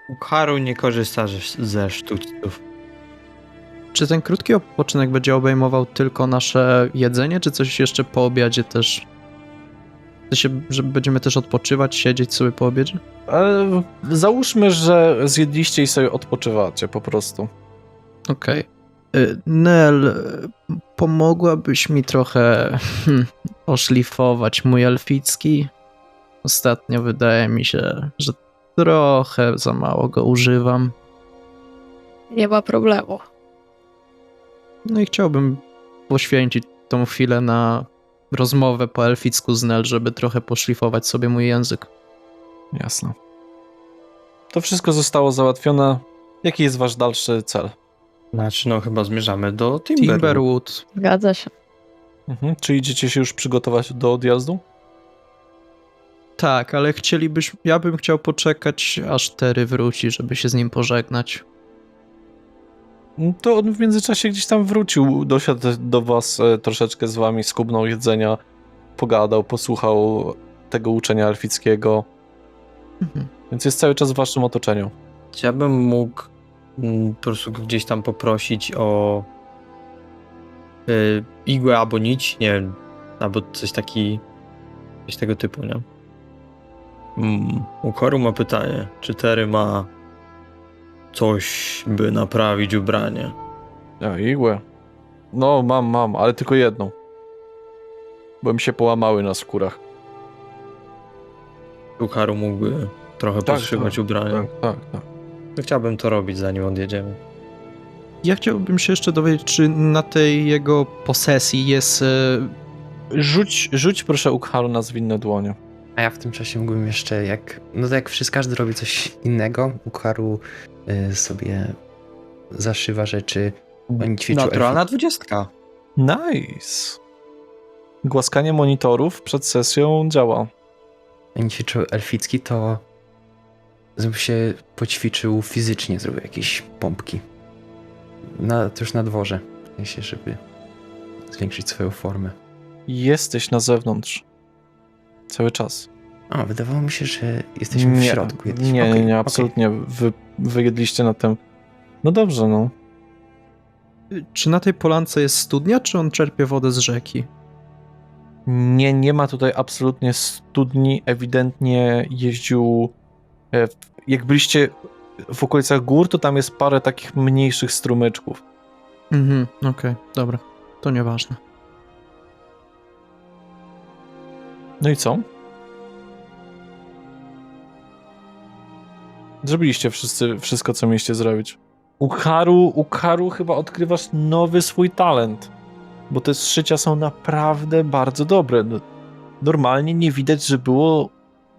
Ukharu nie korzysta ze sztućców. Czy ten krótki odpoczynek będzie obejmował tylko nasze jedzenie, czy coś jeszcze po obiedzie też? W sensie, że będziemy też odpoczywać, siedzieć sobie po obiedzie? Załóżmy, że zjedliście i sobie odpoczywacie po prostu. Okej. Nel, pomogłabyś mi trochę oszlifować mój elficki? Ostatnio wydaje mi się, że trochę za mało go używam. Nie ma problemu. No i chciałbym poświęcić tą chwilę na rozmowę po elficku z Nel, żeby trochę poszlifować sobie mój język. Jasne. To wszystko zostało załatwione. Jaki jest wasz dalszy cel? Znaczy, no chyba zmierzamy do Timberwood. Timberwood. Zgadza się. Czy idziecie się już przygotować do odjazdu? Tak, ale ja bym chciał poczekać, aż Tery wróci, żeby się z nim pożegnać. To on w międzyczasie gdzieś tam wrócił, dosiadł do was, troszeczkę z wami, skubnął jedzenia, pogadał, posłuchał tego uczenia elfickiego, więc jest cały czas w waszym otoczeniu. Czy ja bym mógł po prostu gdzieś tam poprosić o igłę albo nić, nie wiem, albo coś tego typu, nie? Ukharu ma pytanie, czy Tery ma coś, by naprawić ubranie? Ja, igłę. No, mam, ale tylko jedną. Bo mi się połamały na skórach. Ukharu mógłby trochę podszywać ubranie. Tak. To chciałbym to robić, zanim odjedziemy. Ja chciałbym się jeszcze dowiedzieć, czy na tej jego posesji jest... Rzuć proszę Ukharu na zwinne dłonie. A ja w tym czasie mógłbym jeszcze, no to jak każdy robi coś innego, Ukharu sobie zaszywa rzeczy, oni ćwiczą Naturalna 20. Nice. Głaskanie monitorów przed sesją działa. oni ćwiczą elficki, to żeby się poćwiczył fizycznie, zrobił jakieś pompki. To już na dworze, w sensie, żeby zwiększyć swoją formę. Jesteś na zewnątrz. Cały czas. A, wydawało mi się, że jesteśmy w środku. Nie, Okej. absolutnie. Wy jedliście na tym. No dobrze, no. Czy na tej polance jest studnia, czy on czerpie wodę z rzeki? Nie ma tutaj absolutnie studni. Ewidentnie jeździł... Jak byliście w okolicach gór, to tam jest parę takich mniejszych strumyczków. Okej, dobra. To nieważne. No i co? Zrobiliście wszystko, co mieliście zrobić. Ukharu chyba odkrywasz nowy swój talent, bo te zszycia są naprawdę bardzo dobre. Normalnie nie widać, że było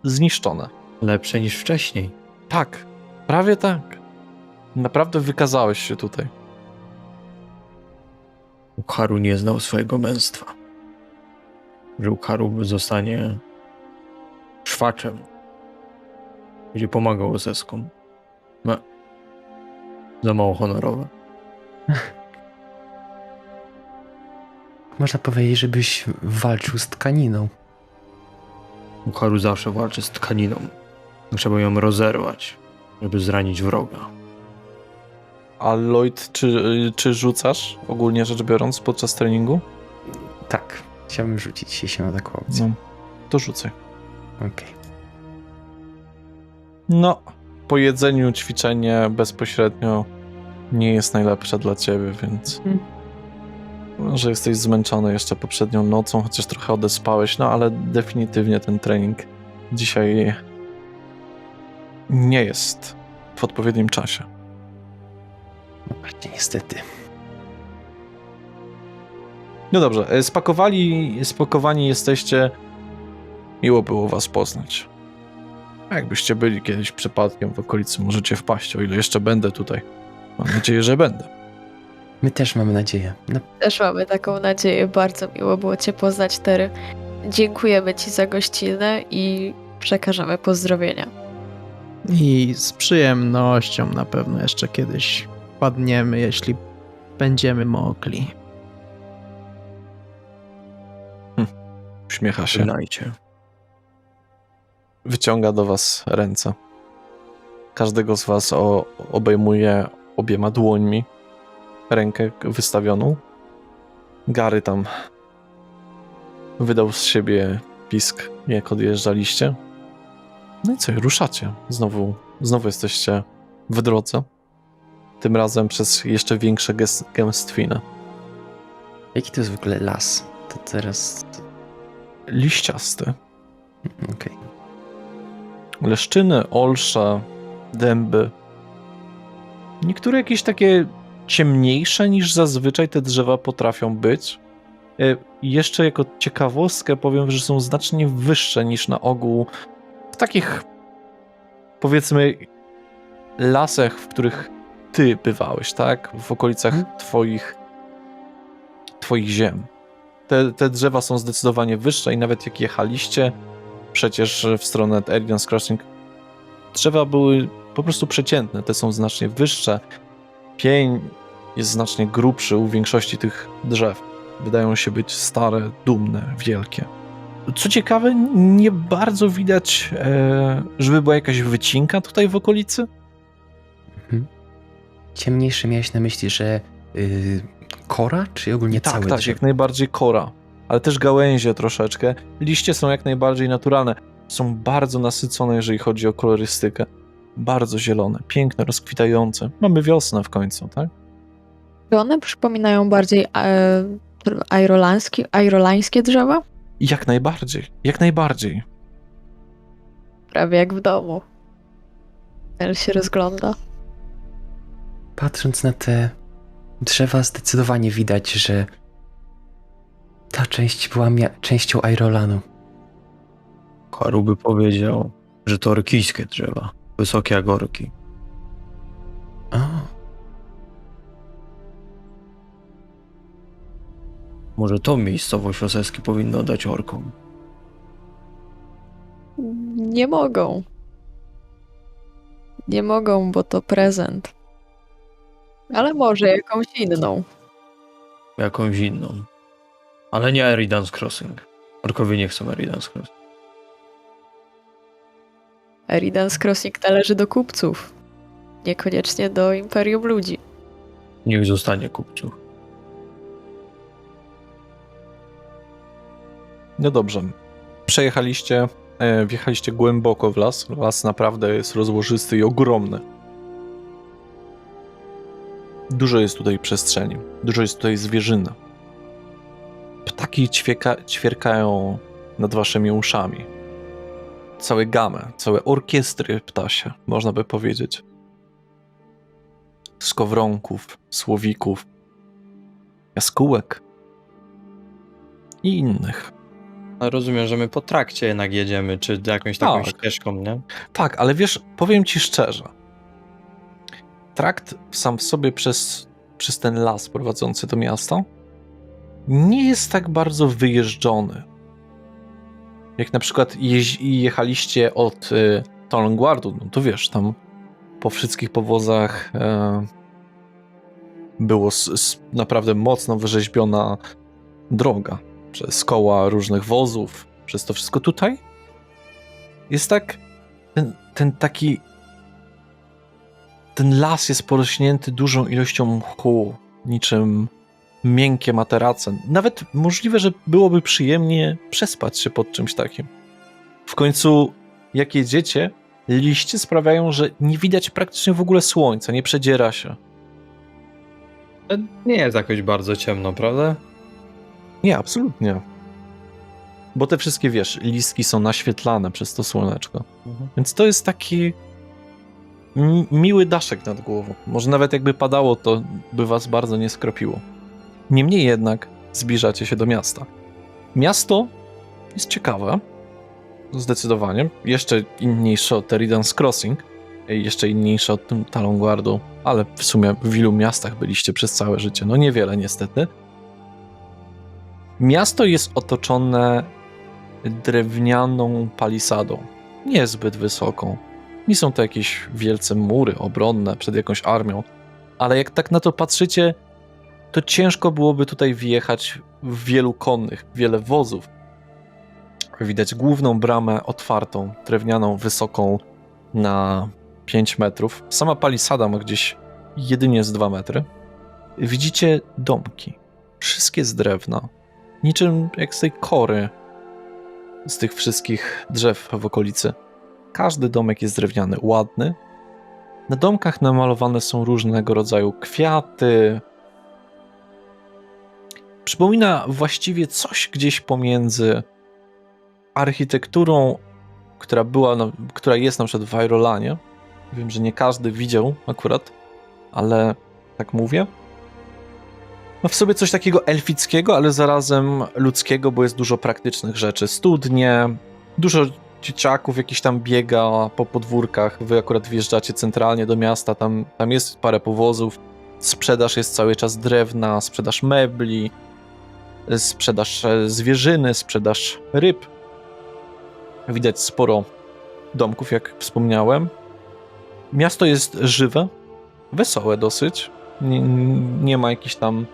zniszczone. Lepsze niż wcześniej. Tak, prawie tak. Naprawdę wykazałeś się tutaj. Ukharu nie znał swojego męstwa. Że Ukharu zostanie szwaczem, gdzie pomagał Oseskom. No, za mało honorowe. Można powiedzieć, żebyś walczył z tkaniną. Ukharu zawsze walczy z tkaniną. Trzeba ją rozerwać, żeby zranić wroga. A Lloyd, czy rzucasz, ogólnie rzecz biorąc, podczas treningu? Tak, chciałbym rzucić się na taką opcję. No. to rzucaj. Okej. No, po jedzeniu ćwiczenie bezpośrednio nie jest najlepsze dla ciebie, więc może jesteś zmęczony jeszcze poprzednią nocą, chociaż trochę odespałeś, no ale definitywnie ten trening dzisiaj nie jest w odpowiednim czasie. No właśnie, niestety. No dobrze, spakowani jesteście. Miło było was poznać. A jakbyście byli kiedyś przypadkiem w okolicy, możecie wpaść, o ile jeszcze będę tutaj. Mam nadzieję, że będę. My też mamy nadzieję. No, Też mamy taką nadzieję. Bardzo miło było Cię poznać, Tery. Dziękujemy Ci za gościnę i przekażemy pozdrowienia. I z przyjemnością na pewno jeszcze kiedyś wpadniemy, jeśli będziemy mogli. Uśmiecha się. Żegnajcie. Wyciąga do was ręce. Każdego z was obejmuje obiema dłońmi rękę wystawioną. Gary tam wydał z siebie pisk, jak odjeżdżaliście. No i co, ruszacie. Znowu jesteście w drodze. Tym razem przez jeszcze większe gęstwiny. jaki to jest w ogóle las? To teraz... Liściasty. Okej. Leszczyny, olsze, dęby. Niektóre jakieś takie ciemniejsze niż zazwyczaj te drzewa potrafią być. Jeszcze jako ciekawostkę powiem, że są znacznie wyższe niż na ogół w takich, powiedzmy, lasach, w których ty bywałeś, tak? W okolicach twoich ziem. Te drzewa są zdecydowanie wyższe i nawet jak jechaliście przecież w stronę Eridan's Crossing, drzewa były po prostu przeciętne. Te są znacznie wyższe. Pień jest znacznie grubszy u większości tych drzew. Wydają się być stare, dumne, wielkie. Co ciekawe, nie bardzo widać, żeby była jakaś wycinka tutaj w okolicy. Ciemniejszy miałeś na myśli, że kora, czy ogólnie całe Tak, drzewo? jak najbardziej kora. Ale też gałęzie troszeczkę. Liście są jak najbardziej naturalne. Są bardzo nasycone, jeżeli chodzi o kolorystykę. Bardzo zielone, piękne, rozkwitające. Mamy wiosnę w końcu, tak? Czy one przypominają bardziej airolańskie drzewa? Jak najbardziej, jak najbardziej. Prawie jak w domu. El się rozgląda. Patrząc na te drzewa, zdecydowanie widać, że ta część była częścią Airolanu. Haru by powiedział, że to orkijskie drzewa. Wysokie jak orki. O, Może tą miejscowość Oseski powinno dać orkom. Nie mogą. Nie mogą, bo to prezent. Ale może jakąś inną. Jakąś inną. Ale nie Eridan's Crossing. Orkowie nie chcą Eridan's Crossing. Eridan's Crossing należy do kupców. Niekoniecznie do Imperium Ludzi. Niech zostanie kupców. No dobrze. Przejechaliście, wjechaliście głęboko w las. Las naprawdę jest rozłożysty i ogromny. Dużo jest tutaj przestrzeni. Dużo jest tutaj zwierzyny. Ptaki ćwierkają nad waszymi uszami. Całe gamy, całe orkiestry ptasie, można by powiedzieć. Skowronków, słowików, jaskółek i innych. Rozumiem, że my po trakcie jednak jedziemy, czy jakąś taką Tak. ścieżką, nie? Tak, ale wiesz, powiem ci szczerze. Trakt sam w sobie przez ten las prowadzący do miasta nie jest tak bardzo wyjeżdżony. Jak na przykład jechaliście od Tolngwardu, no to wiesz, tam po wszystkich powozach było naprawdę mocno wyrzeźbiona droga. Przez koła różnych wozów, przez to wszystko. Tutaj jest tak, ten las jest porośnięty dużą ilością mchu, niczym miękkie materace. Nawet możliwe, że byłoby przyjemnie przespać się pod czymś takim. W końcu, jak jedziecie, liście sprawiają, że nie widać praktycznie w ogóle słońca, nie przedziera się. Nie jest jakoś bardzo ciemno, prawda? Nie, absolutnie. Bo te wszystkie, wiesz, listki są naświetlane przez to słoneczko. Więc to jest taki miły daszek nad głową. Może nawet jakby padało, to by was bardzo nie skropiło. Niemniej jednak zbliżacie się do miasta. Miasto jest ciekawe. Zdecydowanie. Jeszcze inniejsze od Eridan's Crossing. Jeszcze inniejsze od tym Talonguardu. Ale w sumie w ilu miastach byliście przez całe życie? No niewiele niestety. Miasto jest otoczone drewnianą palisadą. Niezbyt wysoką. Nie są to jakieś wielce mury obronne przed jakąś armią. Ale jak tak na to patrzycie, to ciężko byłoby tutaj wjechać w wielu konnych, wiele wozów. Widać główną bramę otwartą, drewnianą, wysoką na 5 metrów. Sama palisada ma gdzieś jedynie z 2 metry. Widzicie domki. Wszystkie z drewna. Niczym jak z tej kory z tych wszystkich drzew w okolicy. Każdy domek jest drewniany, ładny. Na domkach namalowane są różnego rodzaju kwiaty. Przypomina właściwie coś gdzieś pomiędzy architekturą, która jest na przykład w Airolanie. Wiem, że nie każdy widział akurat, ale tak mówię. Ma w sobie coś takiego elfickiego, ale zarazem ludzkiego, bo jest dużo praktycznych rzeczy. Studnie, dużo dzieciaków jakiś tam biega po podwórkach. Wy akurat wjeżdżacie centralnie do miasta, tam jest parę powozów. Sprzedaż jest cały czas drewna, sprzedaż mebli, sprzedaż zwierzyny, sprzedaż ryb. Widać sporo domków, jak wspomniałem. Miasto jest żywe, wesołe dosyć. Nie ma jakichś tam,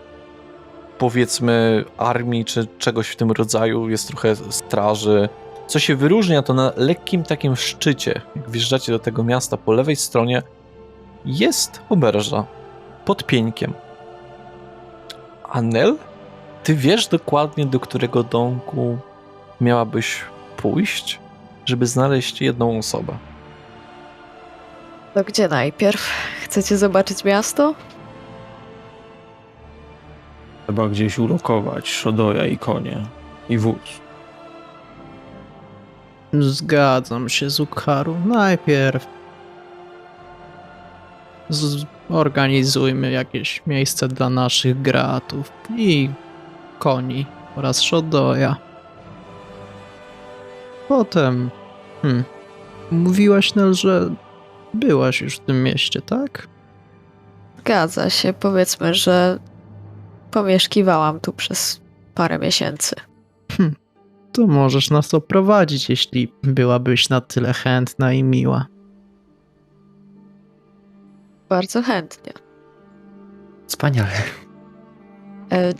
powiedzmy, armii czy czegoś w tym rodzaju. Jest trochę straży. Co się wyróżnia, to na lekkim takim szczycie, jak wjeżdżacie do tego miasta, po lewej stronie jest oberża pod pieńkiem. Anel, ty wiesz dokładnie, do którego domku miałabyś pójść, żeby znaleźć jedną osobę. To gdzie najpierw? Chcecie zobaczyć miasto? Trzeba gdzieś ulokować Shodoya i konie. I wóz. Zgadzam się, Zukharu. Najpierw zorganizujmy jakieś miejsce dla naszych gratów i koni oraz Shodoya. Potem... Mówiłaś, Nel, że byłaś już w tym mieście, tak? Zgadza się. Powiedzmy, że pomieszkiwałam tu przez parę miesięcy. To możesz nas oprowadzić, jeśli byłabyś na tyle chętna i miła. Bardzo chętnie. Wspaniale.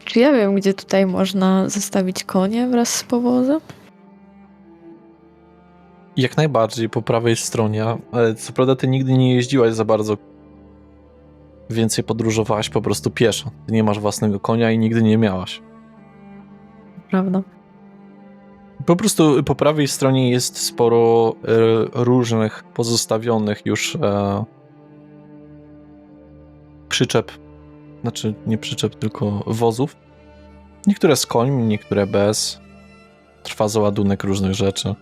Czy ja wiem, gdzie tutaj można zostawić konie wraz z powozem? Jak najbardziej po prawej stronie, ale co prawda ty nigdy nie jeździłaś za bardzo. Więcej podróżowałaś po prostu pieszo. Ty nie masz własnego konia i nigdy nie miałaś. Prawda. Po prostu po prawej stronie jest sporo różnych pozostawionych już przyczep. Znaczy nie przyczep, tylko wozów. Niektóre z końmi, niektóre bez. Trwa załadunek różnych rzeczy.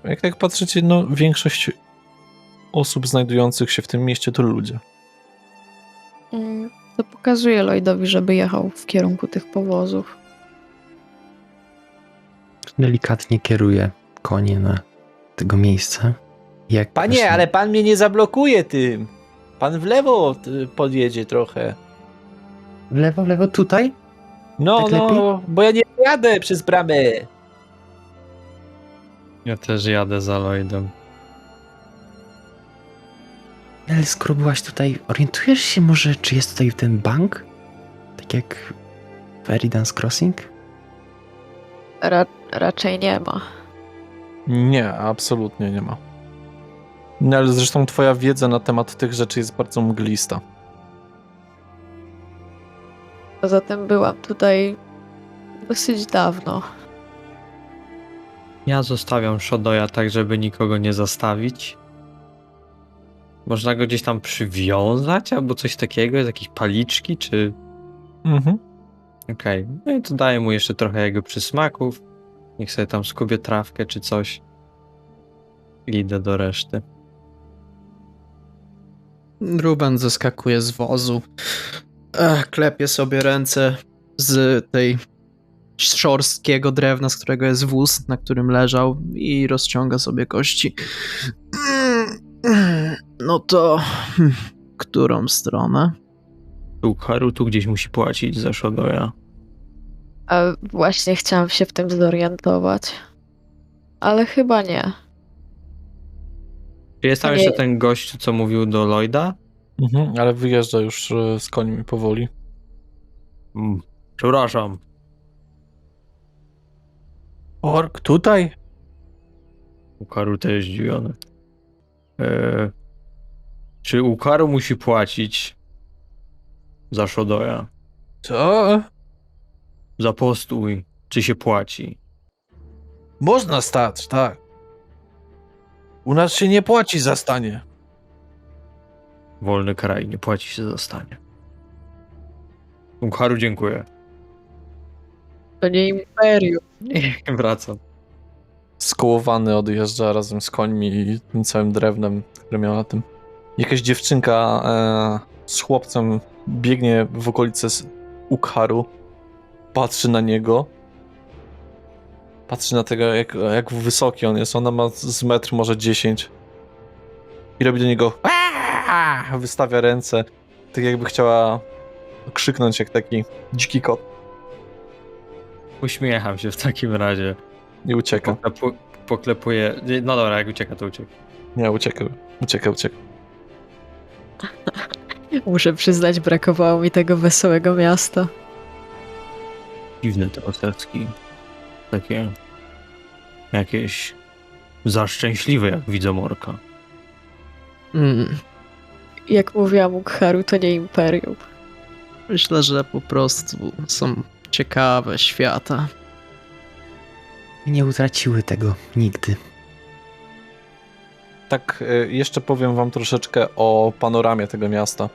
Jak tak patrzycie, no większość osób znajdujących się w tym mieście to ludzie. To pokazuje Lloydowi, żeby jechał w kierunku tych powozów. Delikatnie kieruję konie na tego miejsca. Jak Panie, właśnie- ale pan mnie nie zablokuje tym. Pan w lewo podjedzie trochę. W lewo, tutaj? No, Tak lepiej? bo ja nie jadę przez bramę. Ja też jadę za Lloydem. Ale skoro byłaś tutaj, orientujesz się może, czy jest tutaj ten bank? Tak jak w Eridan's Crossing? Raczej nie ma. Nie, absolutnie nie ma. No, ale zresztą twoja wiedza na temat tych rzeczy jest bardzo mglista. Poza tym byłam tutaj dosyć dawno. Ja zostawiam Shodoya tak, żeby nikogo nie zastawić. Można go gdzieś tam przywiązać albo coś takiego, jakieś paliczki, czy... Mhm. Okej. No i to daję mu jeszcze trochę jego przysmaków. Niech sobie tam skubie trawkę czy coś. I idę do reszty. Ruben zeskakuje z wozu. Klepie sobie ręce z tej szorstkiego drewna, z którego jest wóz, na którym leżał, i rozciąga sobie kości. No to... którą stronę? Tu Harutu gdzieś musi płacić za Shodoya. A właśnie chciałam się w tym zorientować. Ale chyba nie. Czy jest tam Nie. jeszcze ten gość, co mówił do Lloyda? Mhm, ale wyjeżdża już z końmi powoli. Przepraszam. Ork, tutaj? Ukaru też jest zdziwiony. Czy Ukaru musi płacić za Shodoya? Co? Za postój. Czy się płaci? Można stać, tak. U nas się nie płaci za stanie. Wolny kraj, nie płaci się za stanie. Ukaru, dziękuję. To nie imperium. I wracam. Skołowany odjeżdża razem z końmi i tym całym drewnem, które miał na tym. Jakaś dziewczynka z chłopcem biegnie w okolice Ukharu, patrzy na niego, patrzy na tego, jak wysoki on jest. Ona ma z metr, może 10. I robi do niego "Aaa!", wystawia ręce, tak jakby chciała krzyknąć jak taki dziki kot, Uśmiecham się w takim razie. i ucieka. Poklepuję. No dobra, jak ucieka, to ucieka. Nie, ucieka. Muszę przyznać, brakowało mi tego wesołego miasta. Dziwne te osterski. Takie jakieś za szczęśliwe, jak widzę Morka. Jak mówiłam Ukharu, to nie imperium. Myślę, że po prostu są ciekawe świata. Nie utraciły tego nigdy. Tak, jeszcze powiem wam troszeczkę o panoramie tego miasta.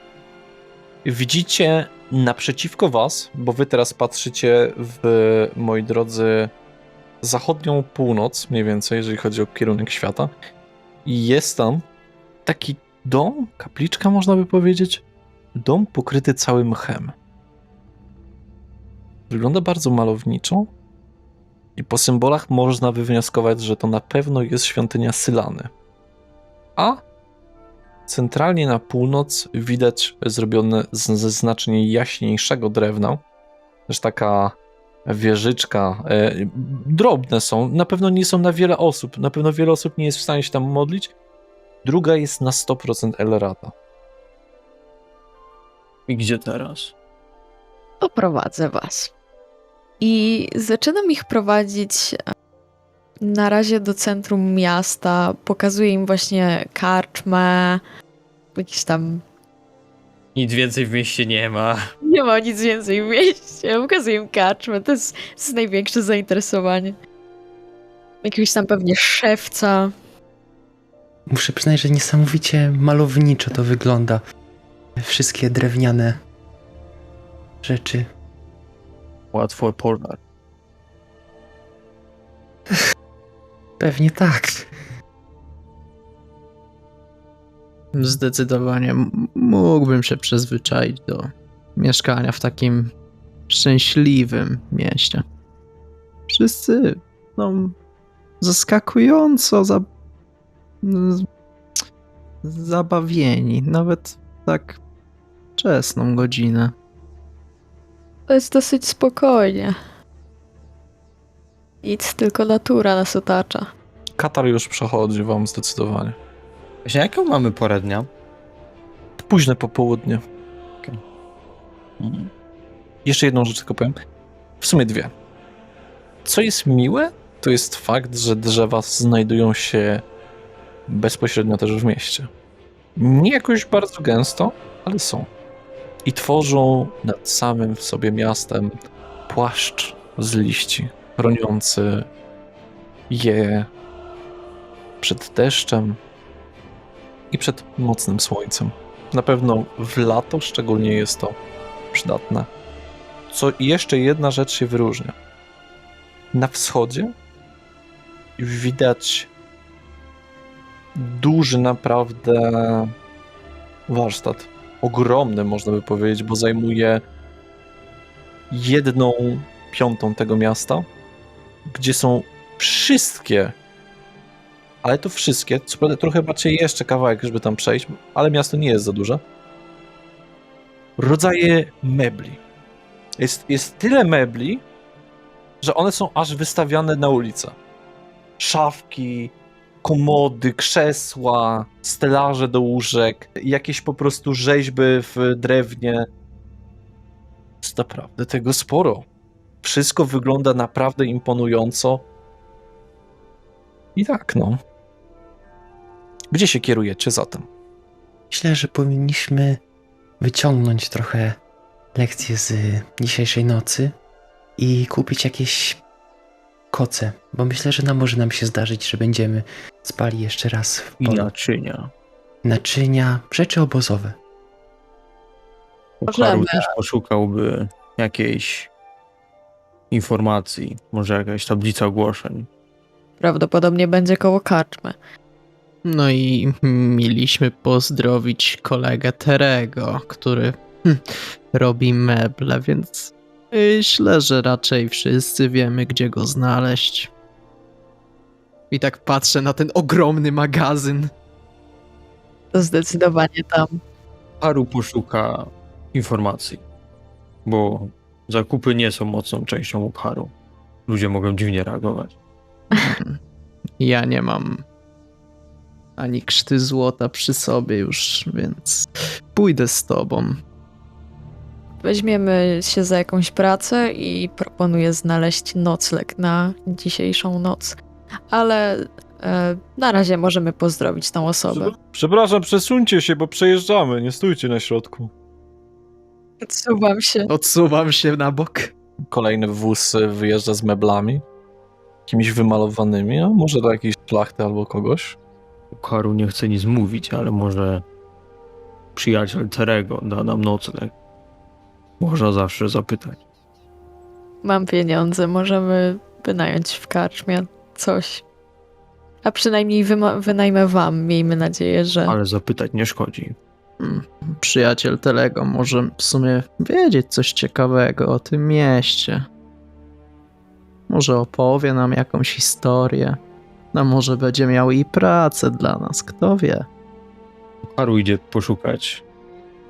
Widzicie naprzeciwko was, bo wy teraz patrzycie w, moi drodzy, zachodnią północ, mniej więcej, jeżeli chodzi o kierunek świata. I jest tam taki dom, kapliczka można by powiedzieć, dom pokryty całym mchem. Wygląda bardzo malowniczo i po symbolach można wywnioskować, że to na pewno jest świątynia Sylany. A centralnie na północ widać zrobione ze znacznie jaśniejszego drewna. Też taka wieżyczka. Drobne są, na pewno nie są na wiele osób. Na pewno wiele osób nie jest w stanie się tam modlić. Druga jest na 100% Elrata. I gdzie teraz? Oprowadzę was. I zaczynam ich prowadzić na razie do centrum miasta. Pokazuję im właśnie karczmę, jakieś tam... Nic więcej w mieście nie ma. Nie ma nic więcej w mieście. Pokazuję im karczmę, to jest największe zainteresowanie. Jakiegoś tam pewnie szewca. Muszę przyznać, że niesamowicie malowniczo to wygląda. Wszystkie drewniane rzeczy. Łatwo pożar. Pewnie tak. Zdecydowanie mógłbym się przyzwyczaić do mieszkania w takim szczęśliwym mieście. Wszyscy, no, zaskakująco zabawieni, nawet tak wczesną godzinę. To jest dosyć spokojnie. Nic, tylko natura nas otacza. Katar już przechodzi wam zdecydowanie. Właśnie jaką mamy porę dnia? Późne popołudnie. Okej. Jeszcze jedną rzecz tylko powiem. W sumie dwie. Co jest miłe, to jest fakt, że drzewa znajdują się bezpośrednio też w mieście. Nie jakoś bardzo gęsto, ale są. I tworzą nad samym w sobie miastem płaszcz z liści, chroniący je przed deszczem i przed mocnym słońcem. Na pewno w lato szczególnie jest to przydatne. Co jeszcze jedna rzecz się wyróżnia. Na wschodzie już widać duży naprawdę warsztat. Ogromny, można by powiedzieć, bo zajmuje 1/5 tego miasta, gdzie są wszystkie, ale to wszystkie, co prawda trochę macie jeszcze kawałek, żeby tam przejść, ale miasto nie jest za duże, rodzaje mebli. Jest tyle mebli, że one są aż wystawiane na ulicę. Szafki, komody, krzesła, stelaże do łóżek, jakieś po prostu rzeźby w drewnie. Jest naprawdę tego sporo. Wszystko wygląda naprawdę imponująco. I tak, no. Gdzie się kierujecie zatem? Myślę, że powinniśmy wyciągnąć trochę lekcje z dzisiejszej nocy i kupić jakieś koce, bo myślę, że może nam się zdarzyć, że będziemy spali jeszcze raz w I polu. naczynia. Naczynia, rzeczy obozowe. Możemy. Haru też poszukałby jakiejś informacji, może jakaś tablica ogłoszeń. Prawdopodobnie będzie koło karczmy. No i mieliśmy pozdrowić kolegę Terego, który robi meble, więc myślę, że raczej wszyscy wiemy, gdzie go znaleźć. I tak patrzę na ten ogromny magazyn. To zdecydowanie tam. Haru poszuka informacji, bo zakupy nie są mocną częścią Haru. Ludzie mogą dziwnie reagować. Ja nie mam ani krzty złota przy sobie już, więc pójdę z tobą. Weźmiemy się za jakąś pracę i proponuję znaleźć nocleg na dzisiejszą noc. Ale na razie możemy pozdrowić tą osobę. Przepraszam, przesuńcie się, bo przejeżdżamy. Nie stójcie na środku. Odsuwam się. Odsuwam się na bok. Kolejny wóz wyjeżdża z meblami. Jakimiś wymalowanymi, a może do jakiejś szlachty albo kogoś. Haru nie chce nic mówić, ale może przyjaciel Terego da nam nocleg. Można zawsze zapytać. Mam pieniądze, możemy wynająć w karczmie coś. A przynajmniej wynajmę wam, miejmy nadzieję, że... Ale zapytać nie szkodzi. Przyjaciel Telego może w sumie wiedzieć coś ciekawego o tym mieście. Może opowie nam jakąś historię. A może będzie miał i pracę dla nas, kto wie. Haru idzie poszukać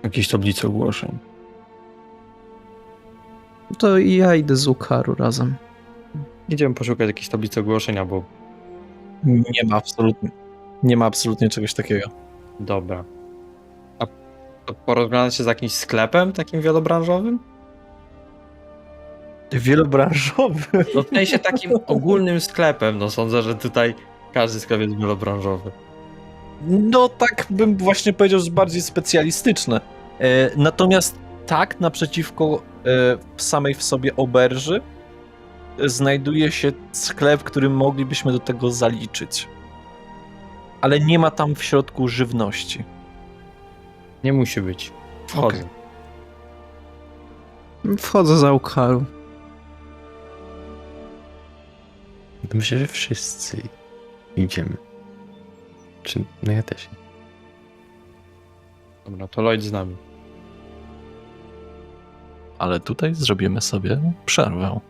jakiejś tablicy ogłoszeń. To i ja idę z Ukharu razem. Idziemy poszukać jakiejś tablicy ogłoszeń, albo... Nie ma absolutnie czegoś takiego. Dobra. A porozglądać się z jakimś sklepem takim wielobranżowym? Wielobranżowy. No w sensie takim ogólnym sklepem, no sądzę, że tutaj każdy sklep jest wielobranżowy. No tak bym właśnie powiedział, że bardziej specjalistyczne. Natomiast tak, naprzeciwko samej w sobie oberży znajduje się sklep, który moglibyśmy do tego zaliczyć. Ale nie ma tam w środku żywności. Nie musi być. Wchodzę. Okej. Wchodzę za Ukharu. Myślę, że wszyscy idziemy. No ja też. Dobra, to Lloyd z nami. Ale tutaj zrobimy sobie przerwę.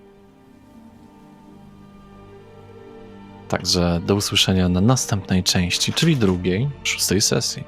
Także do usłyszenia na następnej części, czyli drugiej, 6. sesji.